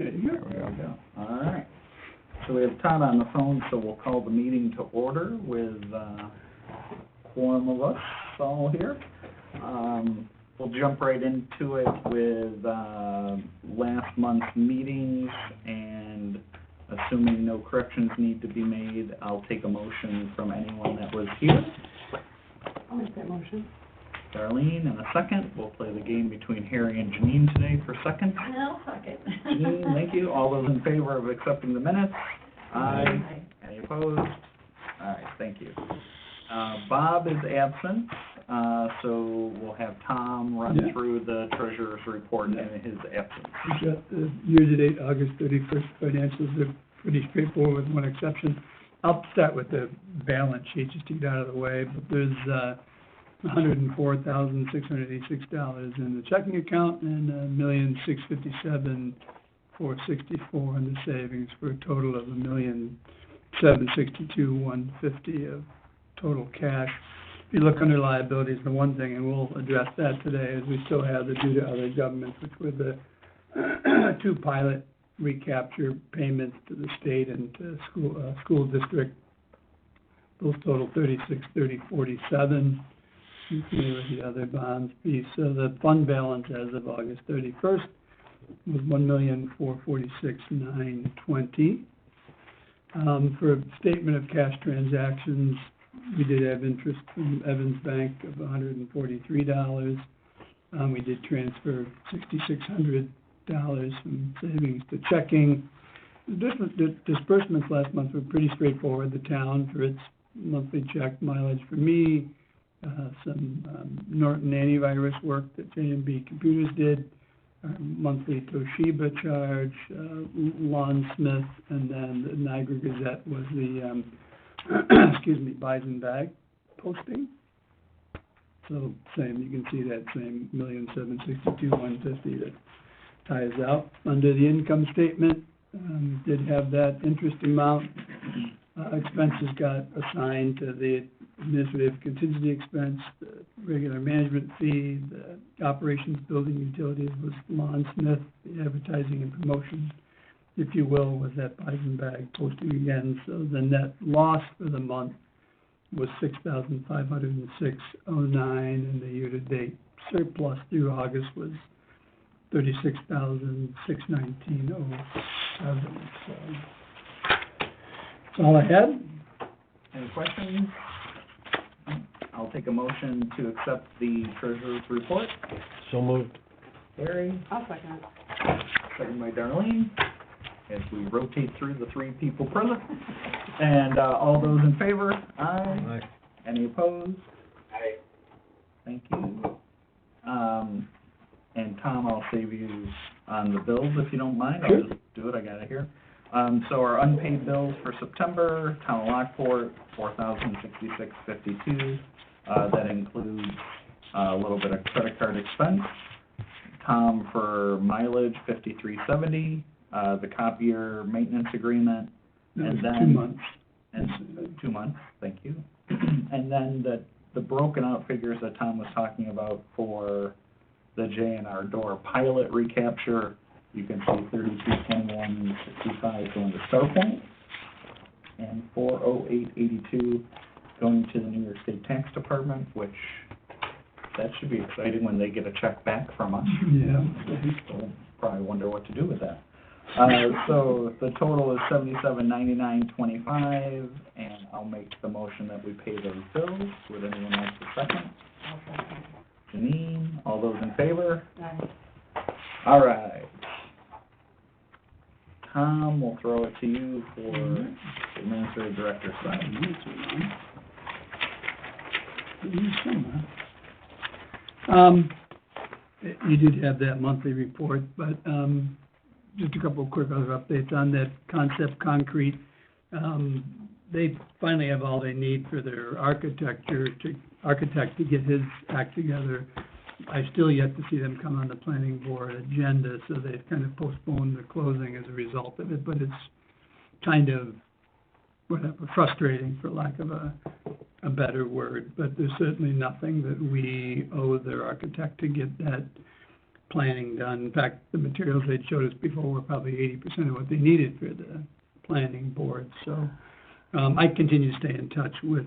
There you There we go. All right. So we have Todd on the phone, so we'll call the meeting to order with quorum of us all here. We'll jump right into it with last month's meetings, and assuming no corrections need to be made, I'll take a motion from anyone that was here. I'll make that motion. Darlene, in a second. We'll play the game between Harry and Janine today for second. I'll second. Janine, thank you. All those in favor of accepting the minutes? Aye. Aye. Any opposed? All right, thank you. Bob is absent, so we'll have Tom run through the treasurer's report in his absence. We've got the year-to-date August 31st financials. They're pretty straightforward with one exception. I'll start with the balance sheet just to get out of the way, but there's $104,686 in the checking account and $1,657,464 in the savings, for a total of $1,762,150 of total cash. If you look under liabilities, the one thing, and we'll address that today, is we still have the due to other governments, which were the two pilot recapture payments to the state and to school district. Those total $36,3047. With the other bonds piece. So the fund balance as of August 31st was $1,446,920. For a statement of cash transactions, we did have interest from Evans Bank of $143. We did transfer $6,600 from savings to checking. The disbursements last month were pretty straightforward. The town for its monthly check mileage for me, some Norton antivirus work that J&B Computers did, our monthly Toshiba charge, Lon Smith, and then the Niagara Gazette was the, Bison bag posting. So same, you can see that same $1,762,150 that ties out. Under the income statement, did have that interest amount. Expenses got assigned to the administrative contingency expense, the regular management fee, the operations building utilities was Lon Smith, the advertising and promotion, if you will, was that Bison bag posting again. So the net loss for the month was $6,506.09, and the year-to-date surplus through August was $36,619.07. So that's all I had. Any questions? I'll take a motion to accept the treasurer's report. So moved. Harry, I'll second it. second by Darlene, as we rotate through the three people present. And all those in favor? Aye. Aye. Any opposed? Aye. Thank you. And Tom, I'll save you on the bills if you don't mind. Sure. I'll just do it, I got it here. So our unpaid bills for September, Town of Lockport, $4,066.52. That includes a little bit of credit card expense. Tom for mileage, $53.70. The copier maintenance agreement, and then 2 months. And 2 months. Thank you. And then the broken out figures that Tom was talking about for the J&R door pilot recapture. You can see $32.21.65 going to Starpoint, and $408.82 going to the New York State Tax Department, which that should be exciting when they get a check back from us. Yeah. They'll probably wonder what to do with that. So the total is $77.99.25, and I'll make the motion that we pay those bills. Would anyone like to second? I'll second. Janine, all those in favor? Aye. All right. Tom, we'll throw it to you for the administrative director side. You did have that monthly report, but just a couple of quick other updates on that Concept Concrete. They finally have all they need for their architect to get his act together. I've still yet to see them come on the planning board agenda, so they've kind of postponed the closing as a result of it, but it's kind of, frustrating for lack of a better word, but there's certainly nothing that we owe their architect to get that planning done. In fact, the materials they'd showed us before were probably 80% of what they needed for the planning board. So I continue to stay in touch with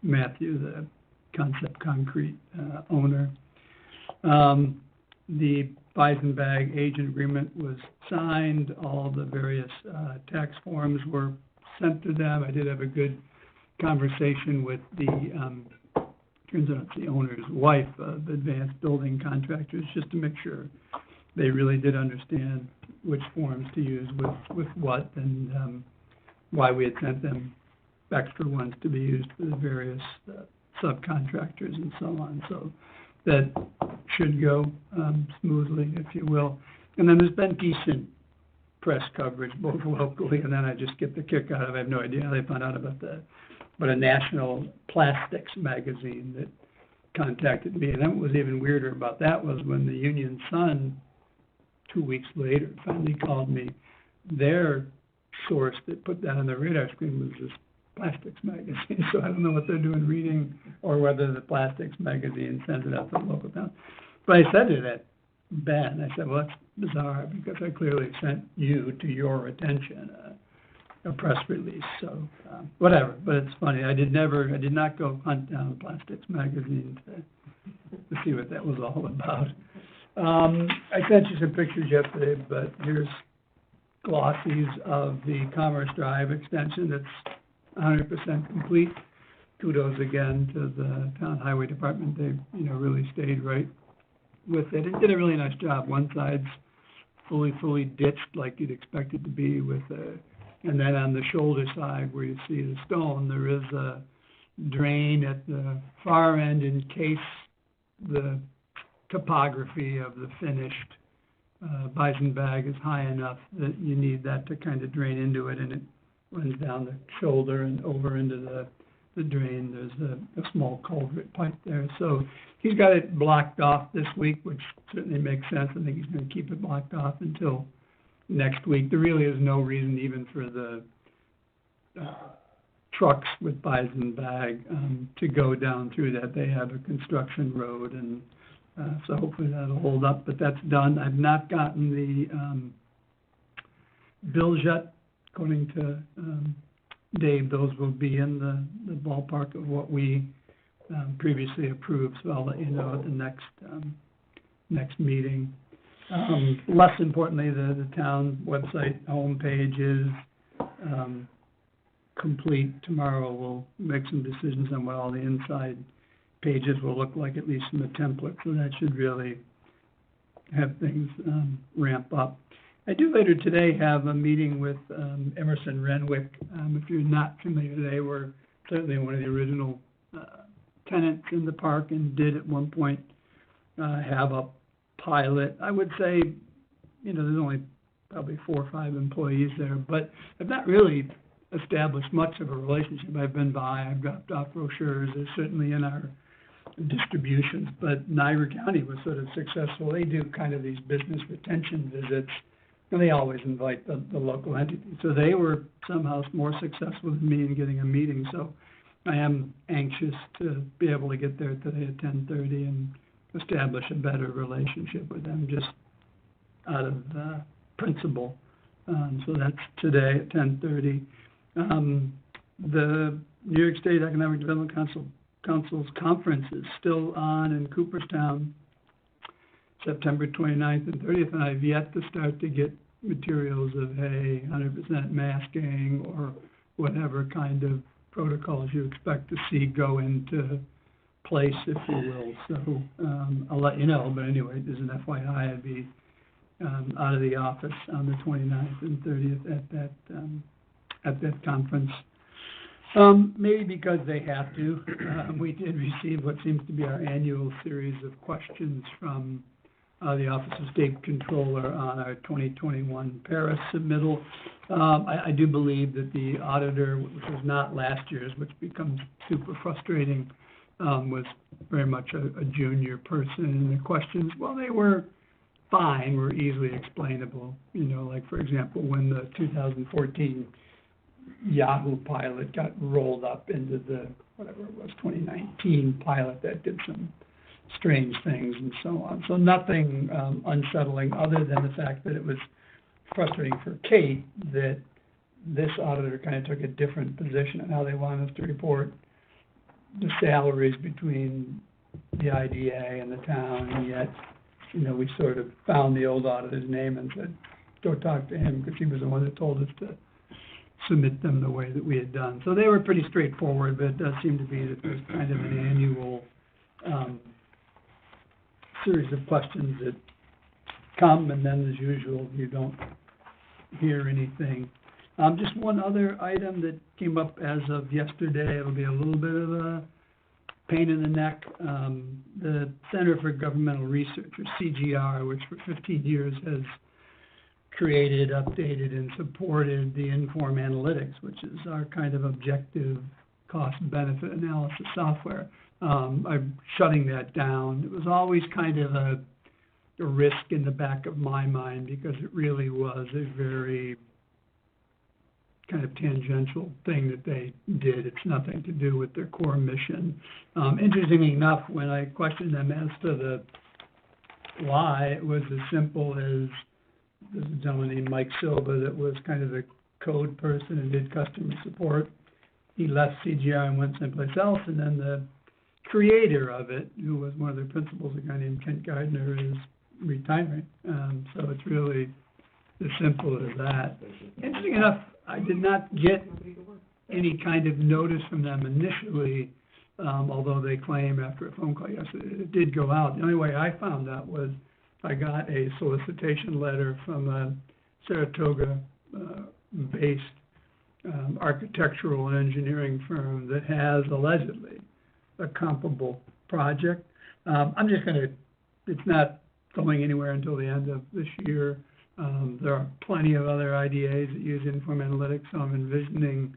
Matthew, the Concept Concrete owner. The Beisenbag agent agreement was signed. All the various tax forms were sent to them. I did have a good conversation with the turns out it's the owner's wife of Advanced Building Contractors, just to make sure they really did understand which forms to use with what, and why we had sent them extra ones to be used for the various subcontractors and so on. So that should go smoothly, if you will. And then there's been decent press coverage, both locally, and then I just get the kick out of, I have no idea how they found out about that, but a national plastics magazine that contacted me. And then what was even weirder about that was when the Union Sun, 2 weeks later, finally called me. Their source that put that on the radar screen was this plastics magazine. So I don't know what they're doing reading, or whether the plastics magazine sends it out to the local town. But I said to that Ben, I said, well, that's bizarre, because I clearly sent you to your attention a press release. So whatever, but it's funny. I did not go hunt down plastics magazine to see what that was all about. I sent you some pictures yesterday, but here's glossies of the Commerce Drive extension that's 100% complete. Kudos again to the town highway department. They, really stayed right with it and did a really nice job. One side's fully ditched like you'd expect it to be and then on the shoulder side where you see the stone, there is a drain at the far end in case the topography of the finished Beisenbag is high enough that you need that to kind of drain into it, and it runs down the shoulder and over into the drain. There's a small culvert pipe there. So he's got it blocked off this week, which certainly makes sense. I think he's going to keep it blocked off until next week. There really is no reason even for the trucks with Beisenbag to go down through that. They have a construction road, and so hopefully that'll hold up, but that's done. I've not gotten the bills yet. According to Dave, those will be in the ballpark of what we previously approved, so I'll let you know at the next meeting. Less importantly, the town website homepage is complete. Tomorrow we'll make some decisions on what all the inside pages will look like, at least in the template, so that should really have things ramp up. I do later today have a meeting with Emerson Renwick. If you're not familiar, they were certainly one of the original tenants in the park and did at one point have a pilot. I would say, there's only probably 4 or 5 employees there, but I've not really established much of a relationship. I've been by, I've dropped off brochures, they're certainly in our distributions, but Niagara County was sort of successful. They do kind of these business retention visits, and they always invite the local entity. So they were somehow more successful than me in getting a meeting. So I am anxious to be able to get there today at 10:30 and establish a better relationship with them, just out of principle. So that's today at 10:30. The New York State Economic Development Council's conference is still on in Cooperstown, September 29th and 30th, and I've yet to start to get materials of, 100% masking or whatever kind of protocols you expect to see go into place, if you will. So I'll let you know, but anyway, as an FYI, I'd be out of the office on the 29th and 30th at that conference. Maybe because they have to. We did receive what seems to be our annual series of questions from the Office of State Controller on our 2021 Paris submittal. I do believe that the auditor, which was not last year's, which becomes super frustrating, was very much a junior person. And the questions, well, they were fine, were easily explainable. Like, for example, when the 2014 Yahoo pilot got rolled up into the, whatever it was, 2019 pilot that did some strange things and so on. So nothing unsettling, other than the fact that it was frustrating for Kate that this auditor kind of took a different position on how they wanted us to report the salaries between the IDA and the town, and yet, you know, we sort of found the old auditor's name and said, go talk to him, because he was the one that told us to submit them the way that we had done. So they were pretty straightforward, but it does seem to be that there's kind of an annual series of questions that come, and then as usual, you don't hear anything. Just one other item that came up as of yesterday, it'll be a little bit of a pain in the neck. The Center for Governmental Research, or CGR, which for 15 years has created, updated, and supported the Inform Analytics, which is our kind of objective cost-benefit analysis software. I'm shutting that down. It was always kind of a risk in the back of my mind, because it really was a very kind of tangential thing that they did. It's nothing to do with their core mission. Interestingly enough, when I questioned them as to the why, it was as simple as there's a gentleman named Mike Silva that was kind of the code person and did customer support. He left CGI and went someplace else, and then the creator of it, who was one of their principals, a guy named Kent Gardner, is retiring. So it's really as simple as that. Interesting enough, I did not get any kind of notice from them initially, although they claim after a phone call yesterday it did go out. The only way I found out was I got a solicitation letter from a Saratoga-based architectural and engineering firm that has allegedly a comparable project. I'm just going to, it's not going anywhere until the end of this year. There are plenty of other IDAs that use Inform Analytics, so I'm envisioning,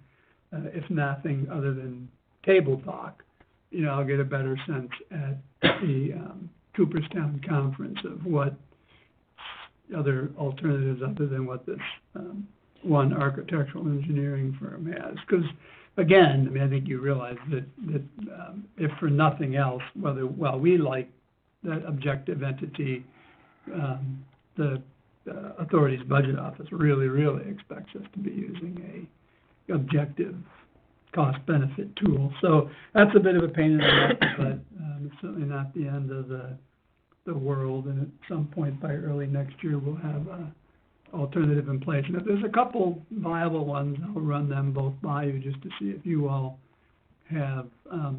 if nothing other than table talk, you know, I'll get a better sense at the Cooperstown conference of what other alternatives other than what this one architectural engineering firm has. Because, again, I mean, I think you realize that if for nothing else, we like that objective entity, the authority's budget office really, really expects us to be using a objective cost-benefit tool. So that's a bit of a pain in the neck, but it's certainly not the end of the world. And at some point by early next year, we'll have an alternative in place. And if there's a couple viable ones, I'll run them both by you just to see if you all have a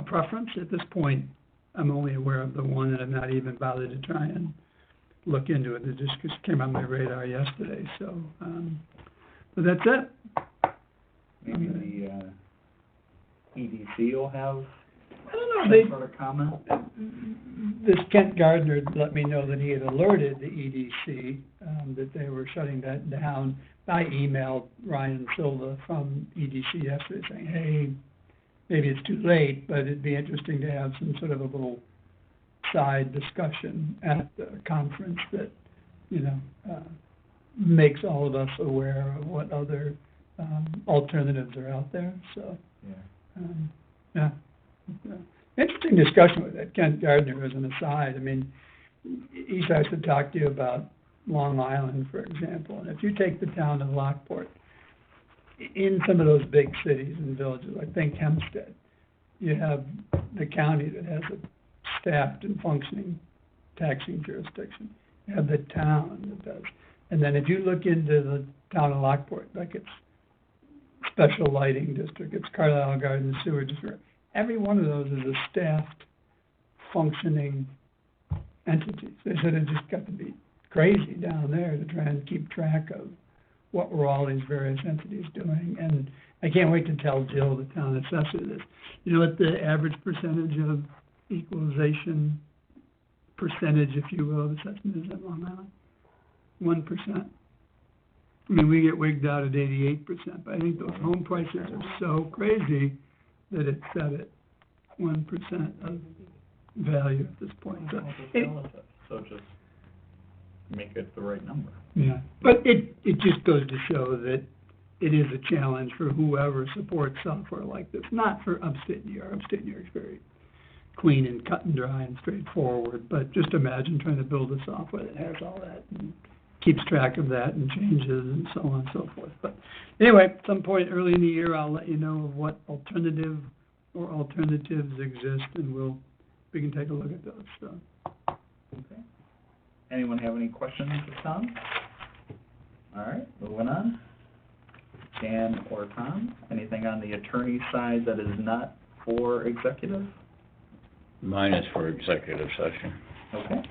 preference. At this point, I'm only aware of the one, and I've not even bothered to try and look into it. It just came on my radar yesterday. So, but that's it. Maybe the EDC will have I don't know. some sort of comment? This Kent Gardner let me know that he had alerted the EDC that they were shutting that down. I emailed Ryan Silva from EDC yesterday saying, hey, maybe it's too late, but it'd be interesting to have some sort of a little side discussion at the conference that, you know, makes all of us aware of what other alternatives are out there. So, yeah. Interesting discussion with that Kent Gardner as an aside. I mean, he starts to talk to you about Long Island, for example, and if you take the town of Lockport, in some of those big cities and villages, I think Hempstead, you have the county that has a staffed and functioning taxing jurisdiction. You have the town that does. And then if you look into the town of Lockport, like its special lighting district, its Carlisle Garden Sewer District, every one of those is a staffed, functioning entity. They said it just got to be crazy down there to try and keep track of what were all these various entities doing. And I can't wait to tell Jill, the town assessor, this. You know what the average percentage of equalization percentage, if you will, of assessment is at Long Island? 1%. I mean, we get wigged out at 88%, but I think those home prices are so crazy that it's set at 1% of value at this point. So just make it the right number. Yeah, but it just goes to show that it is a challenge for whoever supports software like this, not for upstate New York. Upstate New York's very clean and cut and dry and straightforward, but just imagine trying to build a software that has all that and keeps track of that and changes and so on and so forth. But anyway, at some point early in the year, I'll let you know of what alternative or alternatives exist, and we can take a look at those, so. Okay. Anyone have any questions for Tom? All right, moving on. Dan or Tom, anything on the attorney side that is not for executive? Mine is for executive session. Okay.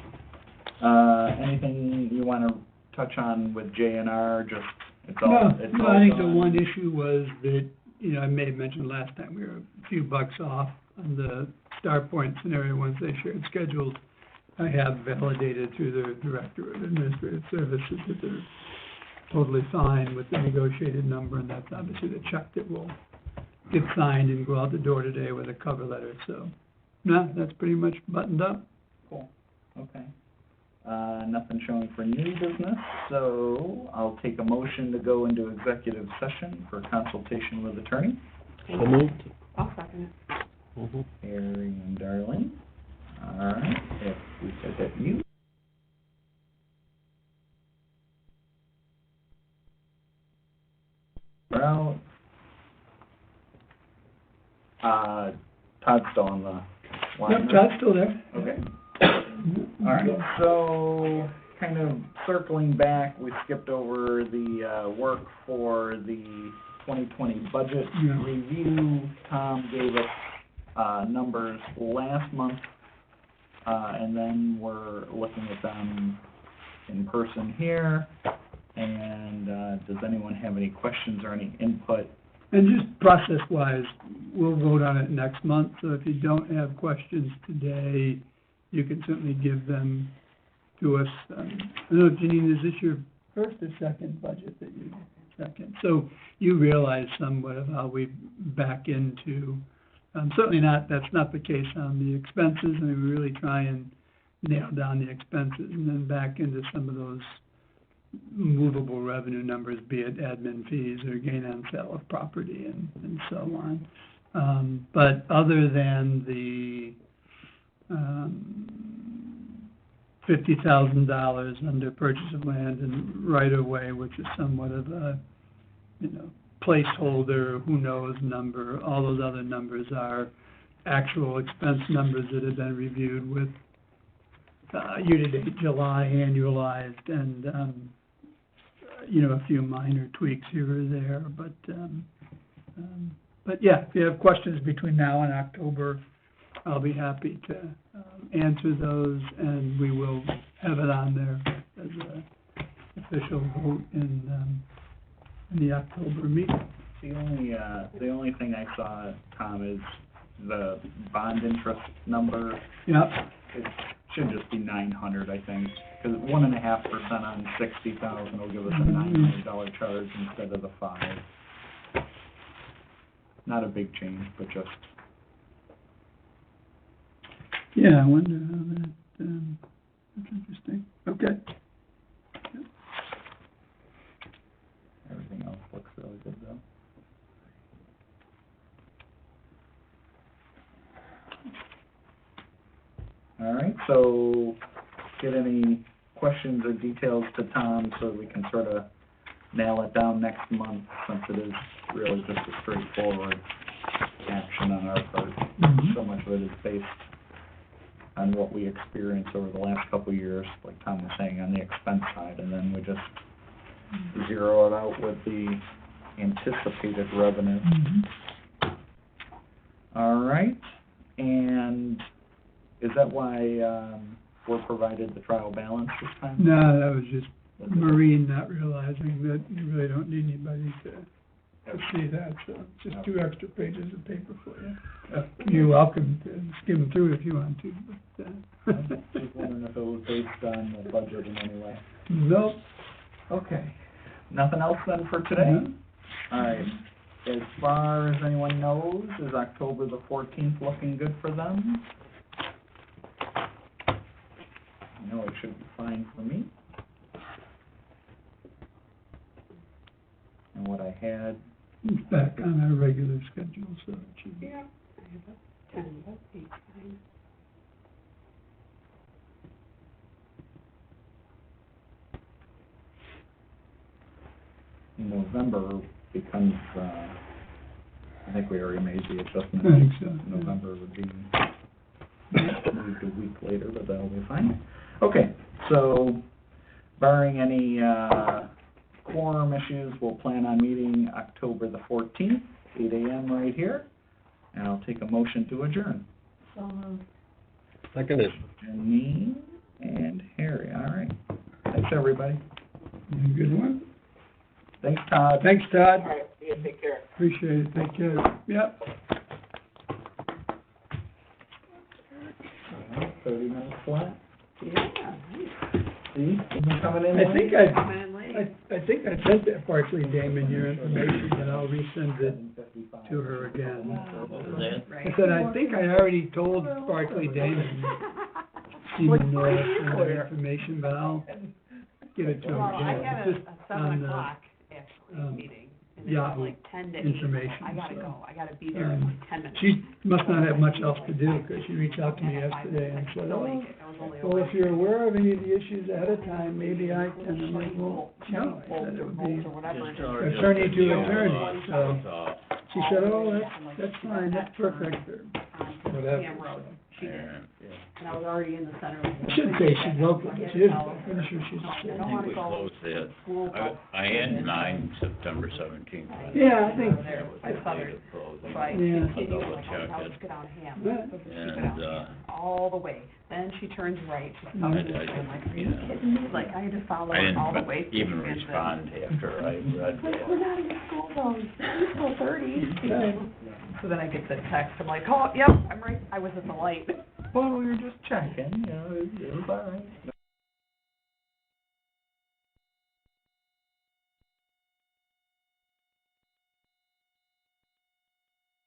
Anything you want to touch on with J&R, just, it's all No, I think the done? one issue was that, you know, I may have mentioned last time, we were a few bucks off on the Start Point scenario once they shared schedules. I have validated through the Director of Administrative Services that they're totally fine with the negotiated number, and that's obviously the check that will get signed and go out the door today with a cover letter, so, no, that's pretty much buttoned up. Cool, okay. Nothing showing for new business, so I'll take a motion to go into executive session for consultation with attorney. So moved. I'll second it. Harry and Darlene. All right, if we could hit mute. Well, Todd's still on the line. Yep, Todd's still there. Okay. All right, so kind of circling back, we skipped over the work for the 2020 budget Yeah. review. Tom gave us numbers last month, and then we're looking at them in person here. And does anyone have any questions or any input? And just process-wise, we'll vote on it next month, so if you don't have questions today, you can certainly give them to us. I don't know, Janine, is this your first or second budget that you, second? So you realize somewhat of how we back into, certainly that's not the case on the expenses. I mean, we really try and nail down the expenses and then back into some of those movable revenue numbers, be it admin fees or gain on sale of property and so on. But other than the $50,000 under purchase of land and right-of-way, which is somewhat of a, placeholder, who knows number, all those other numbers are actual expense numbers that have been reviewed with year-to-date July annualized and, a few minor tweaks here or there, but yeah, if you have questions between now and October, I'll be happy to answer those, and we will have it on there as an official vote in the October meeting. The only thing I saw, Tom, is the bond interest number. Yep. It should just be 900, I think, because 1.5% on 60,000 will give us a $900 charge instead of the 5. Not a big change, but just. Yeah, I wonder how that, that's interesting. Okay. Yep. Everything else looks really good, though. All right, so get any questions or details to Tom so we can sort of nail it down next month, since it is really just a straightforward action on our part. Mhm. So much of it is based on what we experienced over the last couple of years, like Tom was saying, on the expense side, and then we just zero it out with the anticipated revenue. Mhm. All right, and is that why we're provided the trial balance this time? No, that was just Maureen not realizing that you really don't need anybody to see that, so it's just 2 extra pages of paper for you. You're welcome to skim through it if you want to, but, Just wondering if it was based on the budget in any way. Nope. Okay. Nothing else then for today? No. All right. As far as anyone knows, is October the 14th looking good for them? I know it should be fine for me. And what I had, It's back on our regular schedule, so it should be. Yeah, I have a 10, but 8, 9. November becomes, I think we already made the adjustment. I think so, yeah. November would be moved a week later, but that'll be fine. Okay, so barring any, quorum issues, we'll plan on meeting October the 14th, 8 a.m. right here. And I'll take a motion to adjourn. So moved. Seconded. Janine and Harry, all right. Thanks, everybody. Good one. Thanks, Todd. Thanks, Todd. All right, see you, take care. Appreciate it, take care. Yep. 30 minutes flat. Yeah, nice. See, you coming in I think late? Coming in late. I think I sent that Barclay Damon your information, and I'll resend it to her again. I said, I think I already told Barclay Damon, Stephen Norris, and her information, but I'll give it to Well, her I again. got It's a just 7 on the, o'clock, actually, meeting. And it's Yahoo like 10 to 8. information, I gotta so. go. I gotta be there in like 10 minutes. She must not have much else to do, because she reached out to me yesterday and said, oh, well, if you're aware of any of the issues ahead of time, maybe I can, and I'm like, well, no, I said it would be attorney to attorney, so. She said, oh, that's fine, that's perfect, or whatever. Cam Road. so. She did. And I was already in the center of the. I shouldn't say she's local, but she is, I'm pretty sure she's a I city. don't wanna we go. closed it. School. I had 9 September 17th. Yeah, I think, There, my southern. So I Yeah. continued, I'll like, check I'll it. just get on Ham. Yeah. Let's just keep it on And, Ham, all the way. Then she turns right, she's I- coming I- this way, I'm like, are you yeah. kidding me? Like, I had to follow I her all the didn't way. through even Kansas. respond after I read Like, we're not in school zone, it's still 30. So then I get the text, I'm like, oh, yep, I'm right, I was at the light. Well, we were just checking, you know, it was all right.